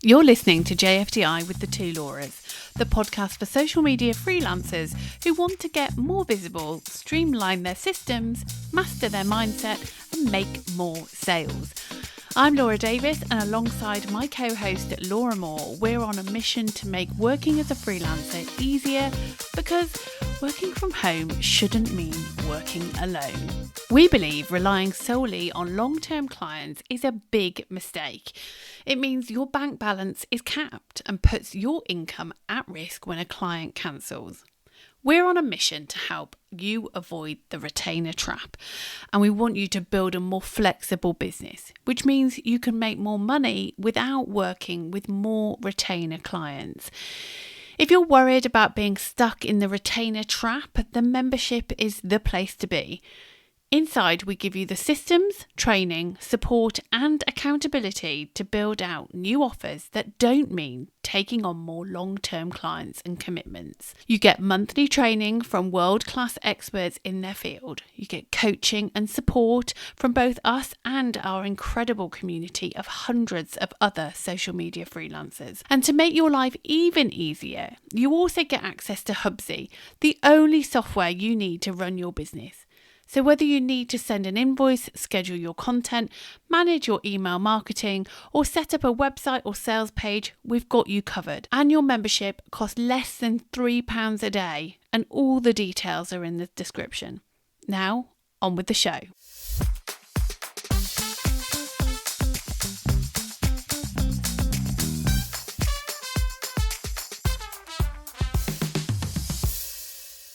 You're listening to JFDI with the Two Lauras, the podcast for social media freelancers who want to get more visible, streamline their systems, master their mindset, and make more sales. I'm Laura Davis, and alongside my co-host Laura Moore, we're on a mission to make working as a freelancer easier, because working from home shouldn't mean working alone. We believe relying solely on long-term clients is a big mistake. It means your bank balance is capped and puts your income at risk when a client cancels. We're on a mission to help you avoid the retainer trap, and we want you to build a more flexible business, which means you can make more money without working with more retainer clients. If you're worried about being stuck in the retainer trap, then membership is the place to be. Inside, we give you the systems, training, support and accountability to build out new offers that don't mean taking on more long-term clients and commitments. You get monthly training from world-class experts in their field. You get coaching and support from both us and our incredible community of hundreds of other social media freelancers. And to make your life even easier, you also get access to Hubsy, the only software you need to run your business. So whether you need to send an invoice, schedule your content, manage your email marketing, or set up a website or sales page, we've got you covered. Annual membership costs less than £3 a day, and all the details are in the description. Now, on with the show.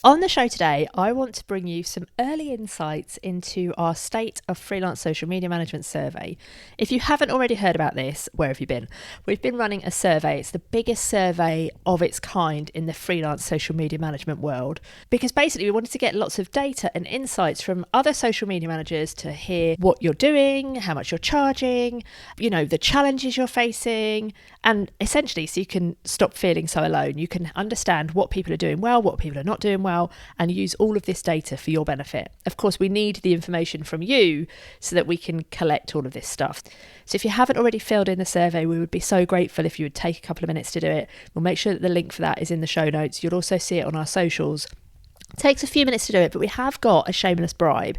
On the show today, I want to bring you some early insights into our State of Freelance Social Media Management survey. If you haven't already heard about this, where have you been? We've been running a survey. It's the biggest survey of its kind in the freelance social media management world, because basically we wanted to get lots of data and insights from other social media managers to hear what you're doing, how much you're charging, the challenges you're facing, and essentially so you can stop feeling so alone. You can understand what people are doing well, what people are not doing well, and use all of this data for your benefit. Of course, we need the information from you so that we can collect all of this stuff. So if you haven't already filled in the survey, we would be so grateful if you would take a couple of minutes to do it. We'll make sure that the link for that is in the show notes. You'll also see it on our socials. It takes a few minutes to do it, but we have got a shameless bribe.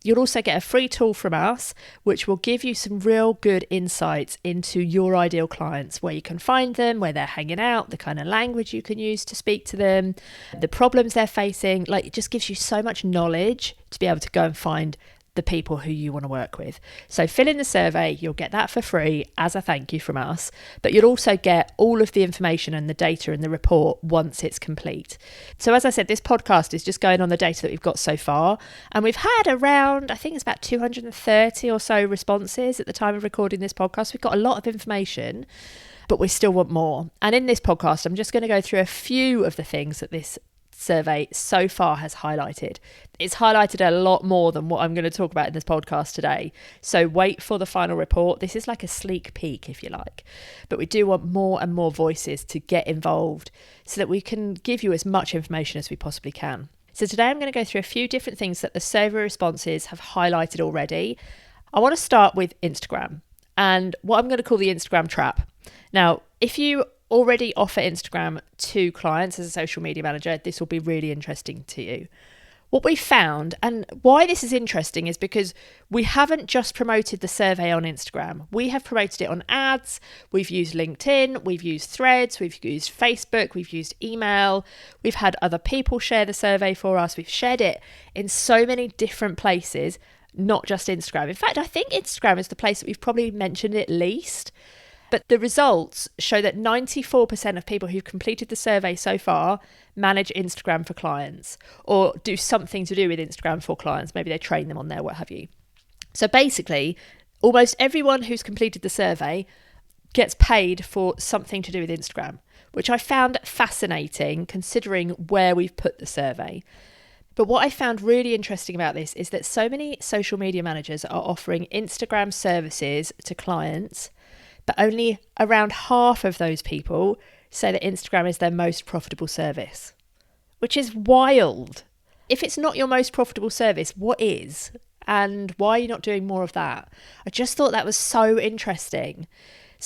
You'll also get a free tool from us, which will give you some real good insights into your ideal clients, where you can find them, where they're hanging out, the kind of language you can use to speak to them, the problems they're facing. It just gives you so much knowledge to be able to go and find the people who you want to work with. So fill in the survey, you'll get that for free as a thank you from us, but you'll also get all of the information and the data in the report once it's complete. So as I said, this podcast is just going on the data that we've got so far, and we've had around, I think it's about 230 or so responses at the time of recording this podcast. We've got a lot of information, but we still want more. And in this podcast, I'm just going to go through a few of the things that this survey so far has highlighted. It's highlighted a lot more than what I'm going to talk about in this podcast today. So wait for the final report. This is like a sneak peek, if you like. But we do want more and more voices to get involved so that we can give you as much information as we possibly can. So today I'm going to go through a few different things that the survey responses have highlighted already. I want to start with Instagram and what I'm going to call the Instagram trap. Now, if you already offer Instagram to clients as a social media manager, this will be really interesting to you. What we found, and why this is interesting, is because we haven't just promoted the survey on Instagram. We have promoted it on ads, we've used LinkedIn, we've used Threads, we've used Facebook, we've used email, we've had other people share the survey for us, we've shared it in so many different places, not just Instagram. In fact, I think Instagram is the place that we've probably mentioned it least. But the results show that 94% of people who've completed the survey so far manage Instagram for clients or do something to do with Instagram for clients. Maybe they train them on there, what have you. So basically, almost everyone who's completed the survey gets paid for something to do with Instagram, which I found fascinating considering where we've put the survey. But what I found really interesting about this is that so many social media managers are offering Instagram services to clients, but only around half of those people say that Instagram is their most profitable service, which is wild. If it's not your most profitable service, what is? And why are you not doing more of that? I just thought that was so interesting.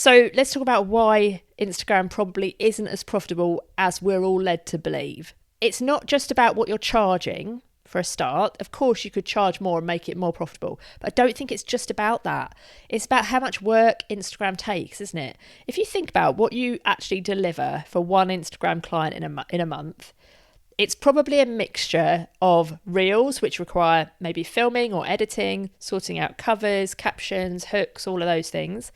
So let's talk about why Instagram probably isn't as profitable as we're all led to believe. It's not just about what you're charging for a start. Of course, you could charge more and make it more profitable, but I don't think it's just about that. It's about how much work Instagram takes, isn't it? If you think about what you actually deliver for one Instagram client in a month, it's probably a mixture of reels, which require maybe filming or editing, sorting out covers, captions, hooks, all of those things.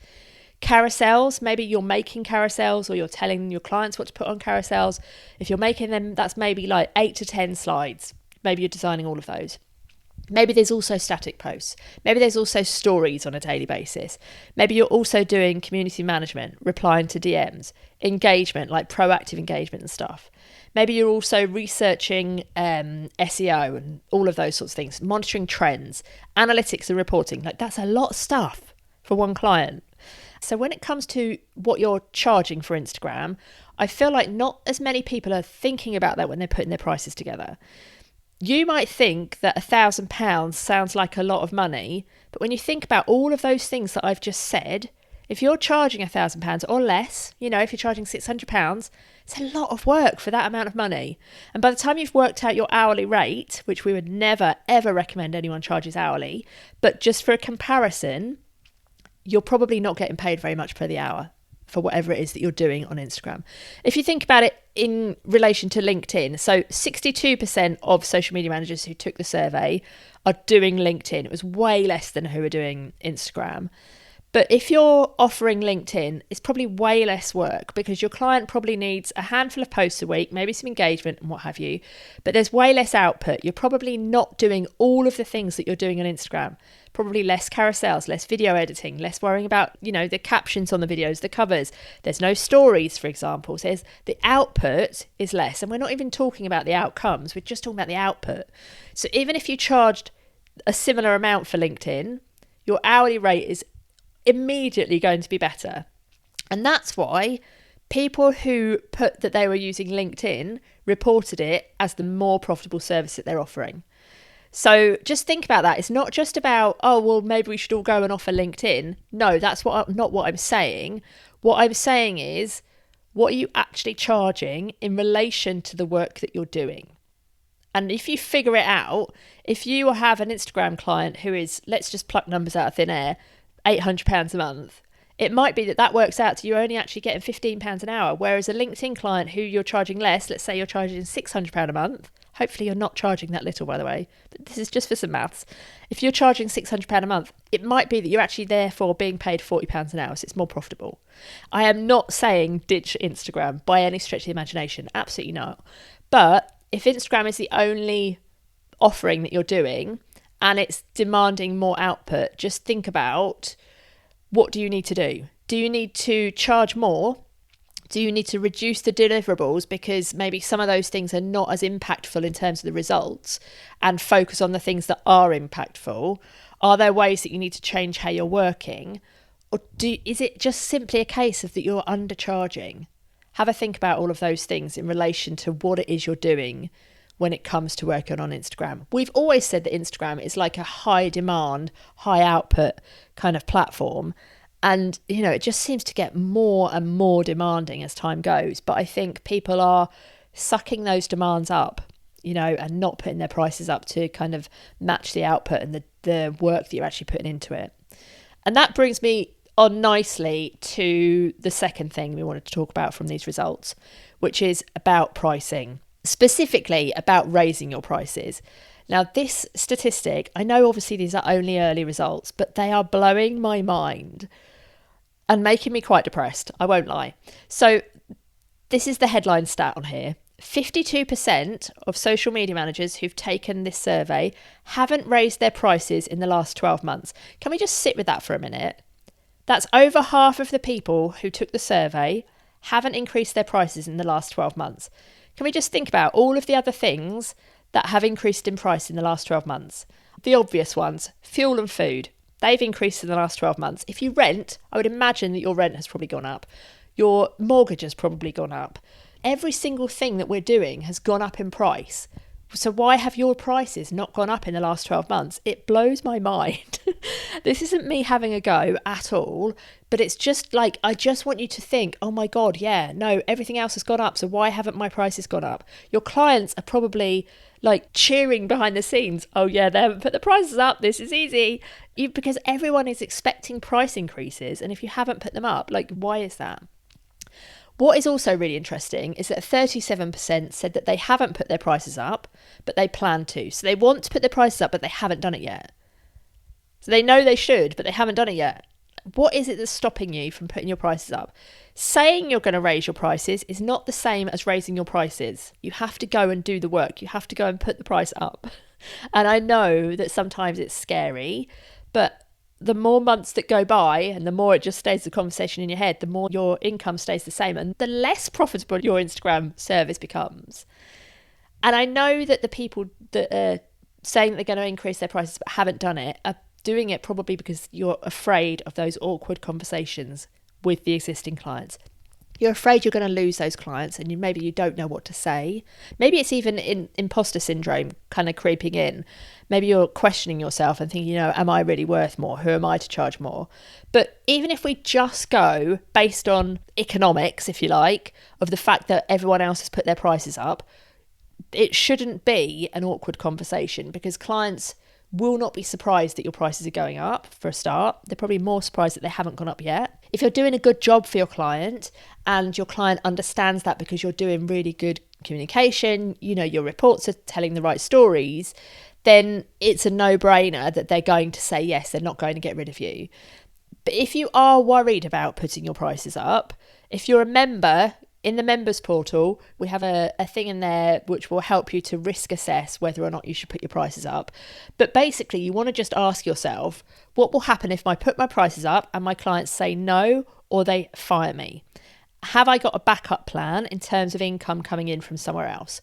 Carousels, maybe you're making carousels or you're telling your clients what to put on carousels. If you're making them, that's maybe like 8 to 10 slides. Maybe you're designing all of those. Maybe there's also static posts. Maybe there's also stories on a daily basis. Maybe you're also doing community management, replying to DMs, engagement, like proactive engagement and stuff. Maybe you're also researching SEO and all of those sorts of things, monitoring trends, analytics and reporting. Like that's a lot of stuff for one client. So when it comes to what you're charging for Instagram, I feel like not as many people are thinking about that when they're putting their prices together. You might think that £1,000 sounds like a lot of money, but when you think about all of those things that I've just said, if you're charging £1,000 or less, if you're charging £600, it's a lot of work for that amount of money. And by the time you've worked out your hourly rate, which we would never, ever recommend anyone charges hourly, but just for a comparison, you're probably not getting paid very much per the hour for whatever it is that you're doing on Instagram. If you think about it in relation to LinkedIn, so 62% of social media managers who took the survey are doing LinkedIn. It was way less than who are doing Instagram. But if you're offering LinkedIn, it's probably way less work because your client probably needs a handful of posts a week, maybe some engagement and what have you, but there's way less output. You're probably not doing all of the things that you're doing on Instagram. Probably less carousels, less video editing, less worrying about, the captions on the videos, the covers. There's no stories, for example. So the output is less. And we're not even talking about the outcomes. We're just talking about the output. So even if you charged a similar amount for LinkedIn, your hourly rate is immediately going to be better. And that's why people who put that they were using LinkedIn reported it as the more profitable service that they're offering. So just think about that. It's not just about, maybe we should all go and offer LinkedIn. No, that's not what I'm saying. What I'm saying is, what are you actually charging in relation to the work that you're doing? And if you figure it out, if you have an Instagram client who is, let's just pluck numbers out of thin air, £800 a month, it might be that works out to you only actually getting £15 an hour. Whereas a LinkedIn client who you're charging less, let's say you're charging £600 a month. Hopefully you're not charging that little, by the way, but this is just for some maths. If you're charging £600 a month, it might be that you're actually therefore being paid £40 an hour, so it's more profitable. I am not saying ditch Instagram by any stretch of the imagination, absolutely not. But if Instagram is the only offering that you're doing and it's demanding more output, just think about, what do you need to do? Do you need to charge more? Do you need to reduce the deliverables because maybe some of those things are not as impactful in terms of the results, and focus on the things that are impactful? Are there ways that you need to change how you're working? Or is it just simply a case of that you're undercharging? Have a think about all of those things in relation to what it is you're doing when it comes to working on Instagram. We've always said that Instagram is like a high demand, high output kind of platform. And, it just seems to get more and more demanding as time goes. But I think people are sucking those demands up, and not putting their prices up to kind of match the output and the work that you're actually putting into it. And that brings me on nicely to the second thing we wanted to talk about from these results, which is about pricing, specifically about raising your prices. Now, this statistic, I know obviously these are only early results, but they are blowing my mind and making me quite depressed, I won't lie. So this is the headline stat on here. 52% of social media managers who've taken this survey haven't raised their prices in the last 12 months. Can we just sit with that for a minute? That's over half of the people who took the survey haven't increased their prices in the last 12 months. Can we just think about all of the other things that have increased in price in the last 12 months? The obvious ones, fuel and food. They've increased in the last 12 months. If you rent, I would imagine that your rent has probably gone up. Your mortgage has probably gone up. Every single thing that we're doing has gone up in price. So why have your prices not gone up in the last 12 months? It blows my mind. This isn't me having a go at all, but it's just like, I just want you to think, oh my God, yeah, no, everything else has gone up. So why haven't my prices gone up? Your clients are probably like cheering behind the scenes. Oh yeah, they haven't put the prices up. This is easy. Because everyone is expecting price increases. And if you haven't put them up, like, why is that? What is also really interesting is that 37% said that they haven't put their prices up, but they plan to. So they want to put their prices up, but they haven't done it yet. So they know they should, but they haven't done it yet. What is it that's stopping you from putting your prices up? Saying you're going to raise your prices is not the same as raising your prices. You have to go and do the work. You have to go and put the price up. And I know that sometimes it's scary, but the more months that go by and the more it just stays the conversation in your head, the more your income stays the same and the less profitable your Instagram service becomes. And I know that the people that are saying that they're going to increase their prices but haven't done it are doing it probably because you're afraid of those awkward conversations with the existing clients. You're afraid you're going to lose those clients and maybe you don't know what to say. Maybe it's even imposter syndrome kind of creeping in. Maybe you're questioning yourself and thinking, am I really worth more? Who am I to charge more? But even if we just go based on economics, if you like, of the fact that everyone else has put their prices up, it shouldn't be an awkward conversation because clients will not be surprised that your prices are going up for a start. They're probably more surprised that they haven't gone up yet. If you're doing a good job for your client and your client understands that because you're doing really good communication, your reports are telling the right stories, then it's a no-brainer that they're going to say yes, they're not going to get rid of you. But if you are worried about putting your prices up, if you're a member, in the members portal, we have a thing in there which will help you to risk assess whether or not you should put your prices up. But basically, you want to just ask yourself, what will happen if I put my prices up and my clients say no or they fire me? Have I got a backup plan in terms of income coming in from somewhere else?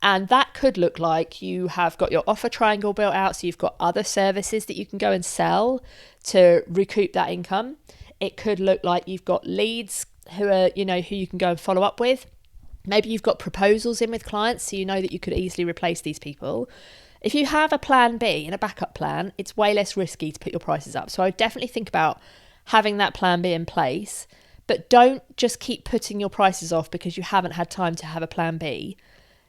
And that could look like you have got your offer triangle built out, so you've got other services that you can go and sell to recoup that income. It could look like you've got leads who you can go and follow up with. Maybe you've got proposals in with clients, so you know that you could easily replace these people. If you have a plan B and a backup plan, it's way less risky to put your prices up. So I would definitely think about having that plan B in place, but don't just keep putting your prices off because you haven't had time to have a plan B.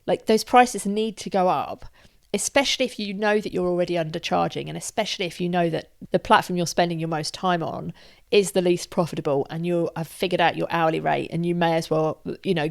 Like, those prices need to go up, especially if you know that you're already undercharging, and especially if you know that the platform you're spending your most time on is the least profitable and you have figured out your hourly rate and you may as well,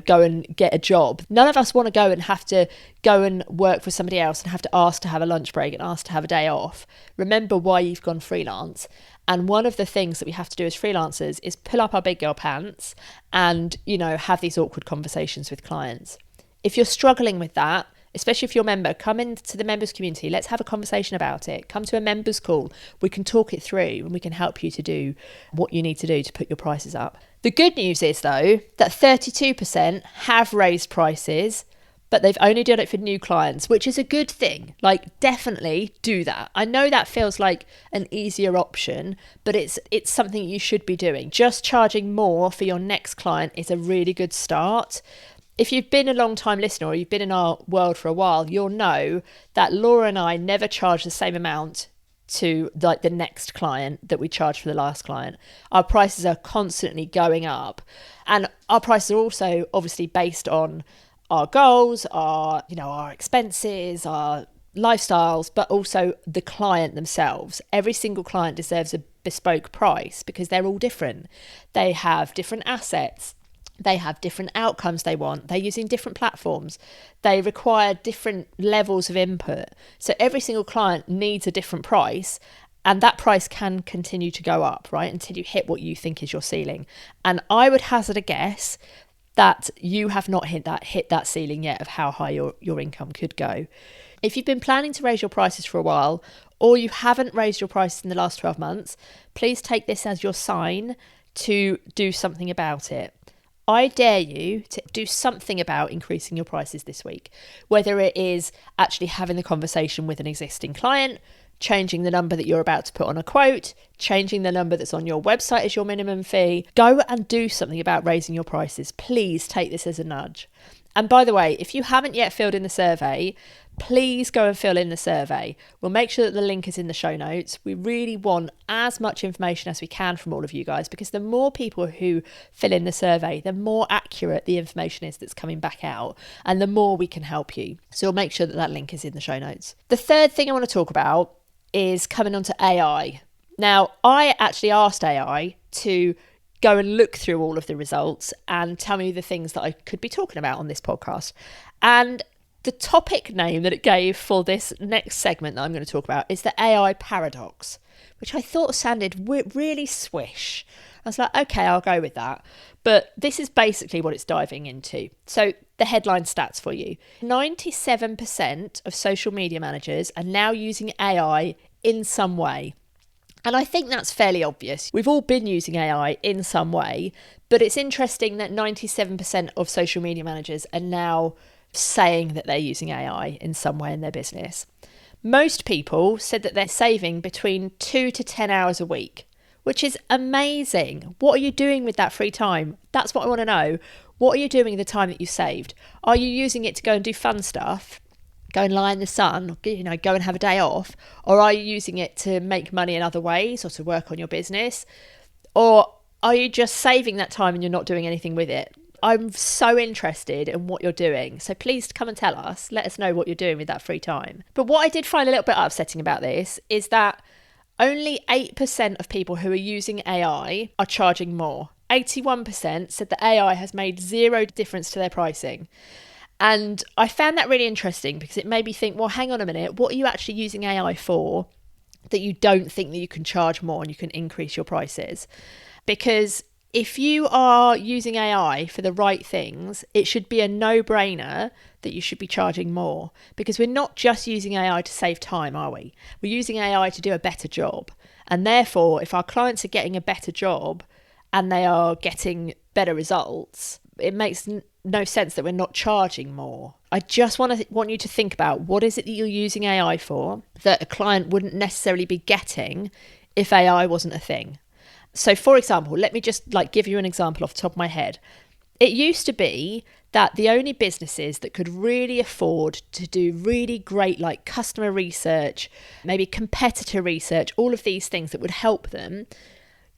go and get a job. None of us want to go and have to go and work for somebody else and have to ask to have a lunch break and ask to have a day off. Remember why you've gone freelance. And one of the things that we have to do as freelancers is pull up our big girl pants and, have these awkward conversations with clients. If you're struggling with that, especially if you're a member, come into the members community. Let's have a conversation about it. Come to a members call. We can talk it through and we can help you to do what you need to do to put your prices up. The good news is, though, that 32% have raised prices, but they've only done it for new clients, which is a good thing. Like, definitely do that. I know that feels like an easier option, but it's something you should be doing. Just charging more for your next client is a really good start. If you've been a long time listener or you've been in our world for a while, you'll know that Laura and I never charge the same amount to like the next client that we charged for the last client. Our prices are constantly going up, and our prices are also obviously based on our goals, our expenses, our lifestyles, but also the client themselves. Every single client deserves a bespoke price because they're all different. They have different assets. They have different outcomes they want. They're using different platforms. They require different levels of input. So every single client needs a different price, and that price can continue to go up, right, until you hit what you think is your ceiling. And I would hazard a guess that you have not hit that ceiling yet of how high your income could go. If you've been planning to raise your prices for a while, or you haven't raised your prices in the last 12 months, please take this as your sign to do something about it. I dare you to do something about increasing your prices this week, whether it is actually having the conversation with an existing client, changing the number that you're about to put on a quote, changing the number that's on your website as your minimum fee. Go and do something about raising your prices. Please take this as a nudge. And by the way, if you haven't yet filled in the survey, please go and fill in the survey. We'll make sure that the link is in the show notes. We really want as much information as we can from all of you guys, because the more people who fill in the survey, the more accurate the information is that's coming back out, and the more we can help you. So we'll make sure that that link is in the show notes. The third thing I want to talk about is coming on to AI. Now, I actually asked AI to go and look through all of the results and tell me the things that I could be talking about on this podcast. And the topic name that it gave for this next segment that I'm going to talk about is the AI paradox, which I thought sounded really swish. I was like, okay, I'll go with that. But this is basically what it's diving into. So the headline stats for you. 97% of social media managers are now using AI in some way. And I think that's fairly obvious. We've all been using AI in some way, but it's interesting that 97% of social media managers are now saying that they're using AI in some way in their business. Most people said that they're saving between 2 to 10 hours a week, which is amazing. What are you doing with that free time? That's what I want to know. What are you doing with the time that you saved? Are you using it to go and do fun stuff? Go and lie in the sun, go and have a day off? Or are you using it to make money in other ways or to work on your business? Or are you just saving that time and you're not doing anything with it? I'm so interested in what you're doing. So please come and tell us. Let us know what you're doing with that free time. But what I did find a little bit upsetting about this is that only 8% of people who are using AI are charging more. 81% said that AI has made zero difference to their pricing. And I found that really interesting because it made me think, well, hang on a minute, what are you actually using AI for that you don't think that you can charge more and you can increase your prices? Because if you are using AI for the right things, it should be a no-brainer that you should be charging more, because we're not just using AI to save time, are we? We're using AI to do a better job. And therefore, if our clients are getting a better job and they are getting better results, it makes no sense that we're not charging more. I just want you to think about, what is it that you're using AI for that a client wouldn't necessarily be getting if AI wasn't a thing? So for example, let me just give you an example off the top of my head. It used to be that the only businesses that could really afford to do really great customer research, maybe competitor research, all of these things that would help them,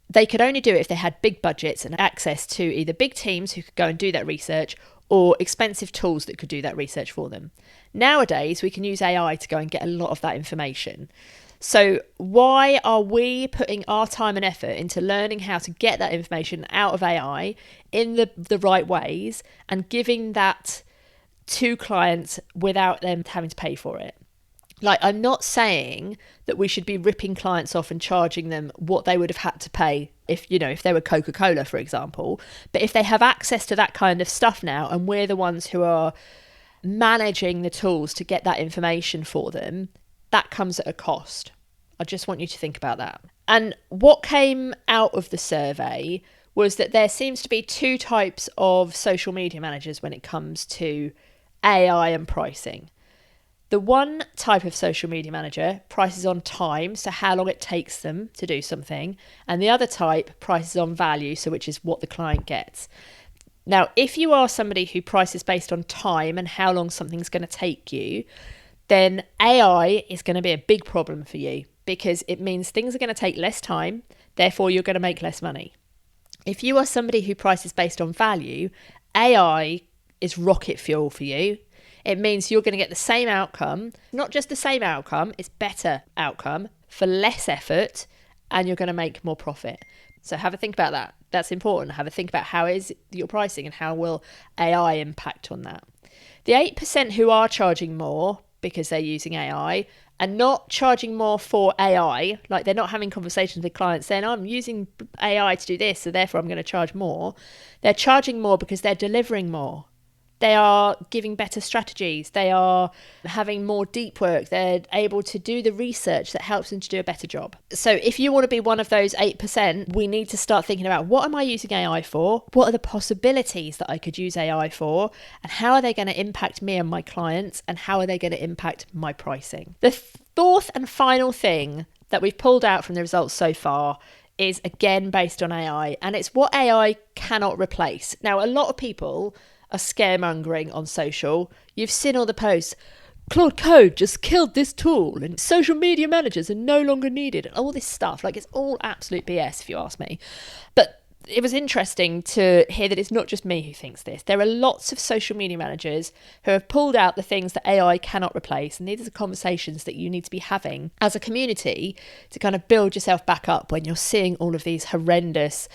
they could only do it if they had big budgets and access to either big teams who could go and do that research or expensive tools that could do that research for them. Nowadays, we can use AI to go and get a lot of that information. So why are we putting our time and effort into learning how to get that information out of AI in the right ways and giving that to clients without them having to pay for it? I'm not saying that we should be ripping clients off and charging them what they would have had to pay if they were Coca-Cola, for example. But if they have access to that kind of stuff now, and we're the ones who are managing the tools to get that information for them, that comes at a cost. I just want you to think about that. And what came out of the survey was that there seems to be two types of social media managers when it comes to AI and pricing. The one type of social media manager prices on time, so how long it takes them to do something, and the other type prices on value, so which is what the client gets. Now, if you are somebody who prices based on time and how long something's going to take you, then AI is going to be a big problem for you, because it means things are going to take less time, therefore you're going to make less money. If you are somebody who prices based on value, AI is rocket fuel for you. It means you're going to get the same outcome, not just the same outcome, it's better outcome for less effort, and you're going to make more profit. So have a think about that. That's important. Have a think about how is your pricing and how will AI impact on that. The 8% who are charging more because they're using AI and not charging more for AI, they're not having conversations with clients saying, I'm using AI to do this, so therefore I'm going to charge more. They're charging more because they're delivering more. They are giving better strategies. They are having more deep work. They're able to do the research that helps them to do a better job. So if you want to be one of those 8%, we need to start thinking about, what am I using AI for? What are the possibilities that I could use AI for? And how are they going to impact me and my clients? And how are they going to impact my pricing? The fourth and final thing that we've pulled out from the results so far is again based on AI. And it's what AI cannot replace. Now, a lot of people are scaremongering on social. You've seen all the posts. Claude Code just killed this tool and social media managers are no longer needed and all this stuff. Like, it's all absolute BS if you ask me. But it was interesting to hear that it's not just me who thinks this. There are lots of social media managers who have pulled out the things that AI cannot replace. And these are conversations that you need to be having as a community to kind of build yourself back up when you're seeing all of these horrendous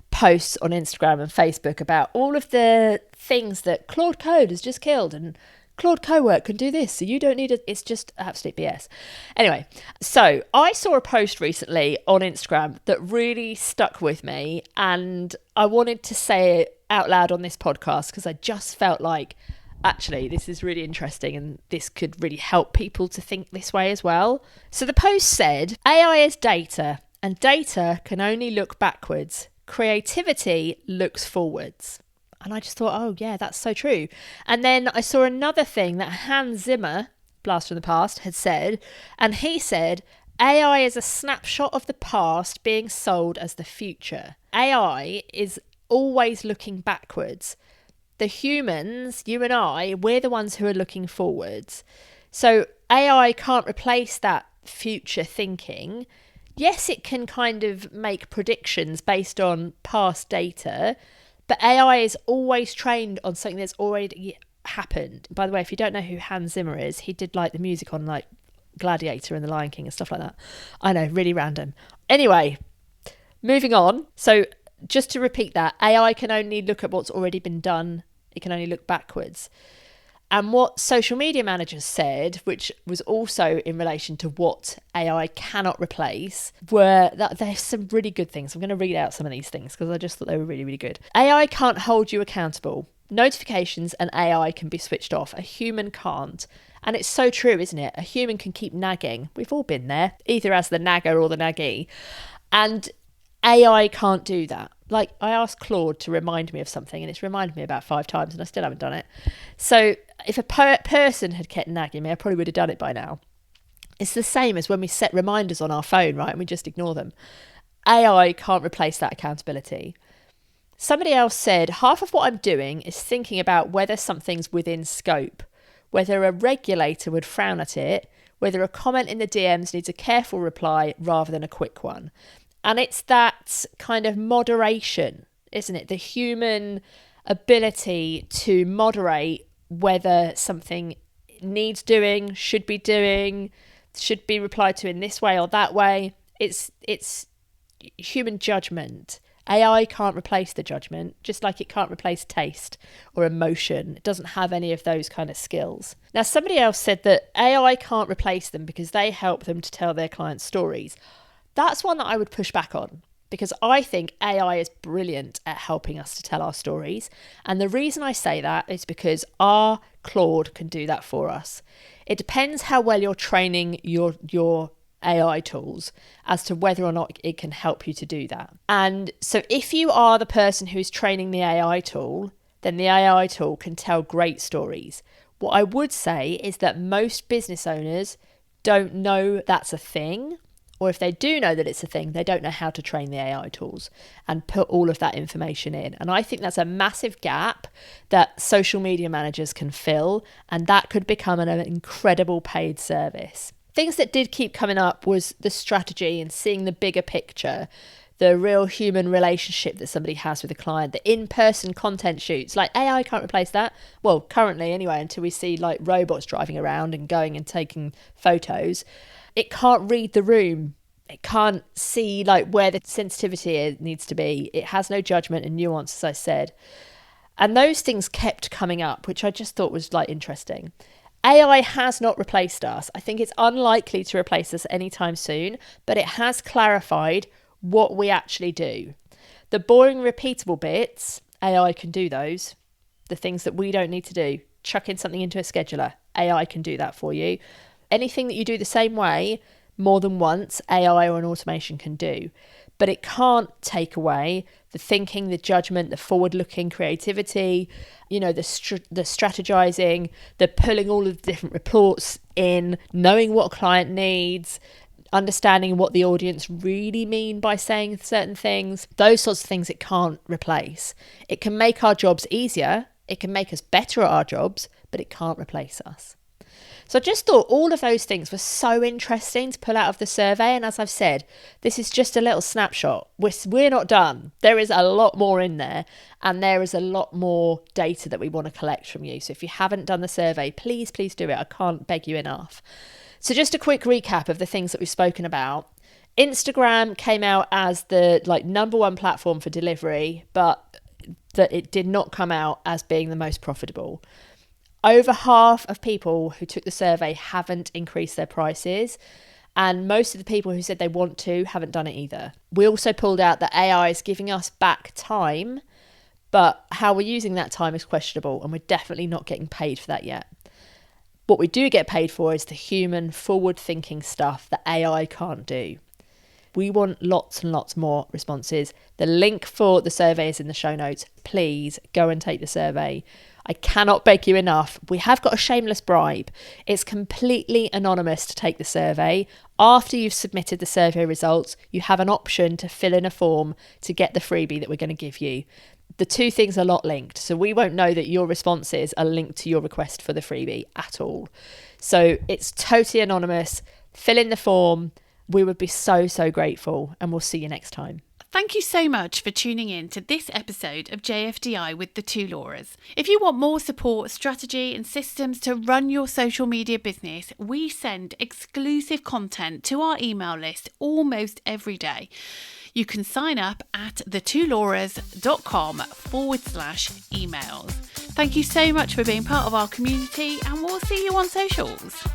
posts on Instagram and Facebook about all of the things that Claude Code has just killed and Claude Cowork can do this, so you don't need it. It's just absolute BS. Anyway, so I saw a post recently on Instagram that really stuck with me, and I wanted to say it out loud on this podcast because I just felt like, actually, this is really interesting and this could really help people to think this way as well. So the post said, AI is data, and data can only look backwards. Creativity looks forwards. And I just thought, oh, yeah, that's so true. And then I saw another thing that Hans Zimmer, blast from the past, had said. And he said, AI is a snapshot of the past being sold as the future. AI is always looking backwards. The humans, you and I, we're the ones who are looking forwards. So AI can't replace that future thinking. Yes, it can kind of make predictions based on past data, but AI is always trained on something that's already happened. By the way, if you don't know who Hans Zimmer is, he did like the music on like Gladiator and The Lion King and stuff like that. I know, really random. Anyway, moving on. So just to repeat that, AI can only look at what's already been done. It can only look backwards. And what social media managers said, which was also in relation to what AI cannot replace, were that there's some really good things. I'm going to read out some of these things because I just thought they were really, really good. AI can't hold you accountable. Notifications and AI can be switched off. A human can't. And it's so true, isn't it? A human can keep nagging. We've all been there, either as the nagger or the naggee. And AI can't do that. Like, I asked Claude to remind me of something and it's reminded me about 5 times and I still haven't done it. So if a person had kept nagging me, I probably would have done it by now. It's the same as when we set reminders on our phone, right? And we just ignore them. AI can't replace that accountability. Somebody else said, half of what I'm doing is thinking about whether something's within scope, whether a regulator would frown at it, whether a comment in the DMs needs a careful reply rather than a quick one. And it's that kind of moderation, isn't it? The human ability to moderate whether something needs doing, should be replied to in this way or that way. It's human judgment. AI can't replace the judgment, just like it can't replace taste or emotion. It doesn't have any of those kind of skills. Now, somebody else said that AI can't replace them because they help them to tell their clients' stories. That's one that I would push back on because I think AI is brilliant at helping us to tell our stories. And the reason I say that is because our Claude can do that for us. It depends how well you're training your AI tools as to whether or not it can help you to do that. And so if you are the person who's training the AI tool, then the AI tool can tell great stories. What I would say is that most business owners don't know that's a thing. Or if they do know that it's a thing, they don't know how to train the AI tools and put all of that information in. And I think that's a massive gap that social media managers can fill, and that could become an incredible paid service. Things that did keep coming up was the strategy and seeing the bigger picture, the real human relationship that somebody has with a client, the in-person content shoots. Like, AI can't replace that. Well, currently anyway, until we see like robots driving around and going and taking photos. It can't read the room. It can't see like where the sensitivity needs to be. It has no judgment and nuance, as I said. And those things kept coming up, which I just thought was like interesting. AI has not replaced us. I think it's unlikely to replace us anytime soon, but it has clarified what we actually do. The boring, repeatable bits, AI can do those. The things that we don't need to do, chucking something into a scheduler, AI can do that for you. Anything that you do the same way more than once, AI or an automation can do. But it can't take away the thinking, the judgment, the forward-looking creativity, the strategizing, the pulling all of the different reports in, knowing what a client needs, understanding what the audience really mean by saying certain things. Those sorts of things it can't replace. It can make our jobs easier. It can make us better at our jobs, but it can't replace us. So I just thought all of those things were so interesting to pull out of the survey. And as I've said, this is just a little snapshot. We're not done. There is a lot more in there, and there is a lot more data that we want to collect from you. So if you haven't done the survey, please do it. I can't beg you enough. So just a quick recap of the things that we've spoken about. Instagram came out as the number one platform for delivery, but that it did not come out as being the most profitable. Over half of people who took the survey haven't increased their prices, and most of the people who said they want to haven't done it either. We also pulled out that AI is giving us back time, but how we're using that time is questionable, and we're definitely not getting paid for that yet. What we do get paid for is the human forward-thinking stuff that AI can't do. We want lots and lots more responses. The link for the survey is in the show notes. Please go and take the survey. I cannot beg you enough. We have got a shameless bribe. It's completely anonymous to take the survey. After you've submitted the survey results, you have an option to fill in a form to get the freebie that we're going to give you. The two things are not linked, so we won't know that your responses are linked to your request for the freebie at all. So it's totally anonymous. Fill in the form. We would be so grateful, and we'll see you next time. Thank you so much for tuning in to this episode of JFDI with the two Lauras. If you want more support, strategy and systems to run your social media business, we send exclusive content to our email list almost every day. You can sign up at thetwolauras.com/emails. Thank you so much for being part of our community, and we'll see you on socials.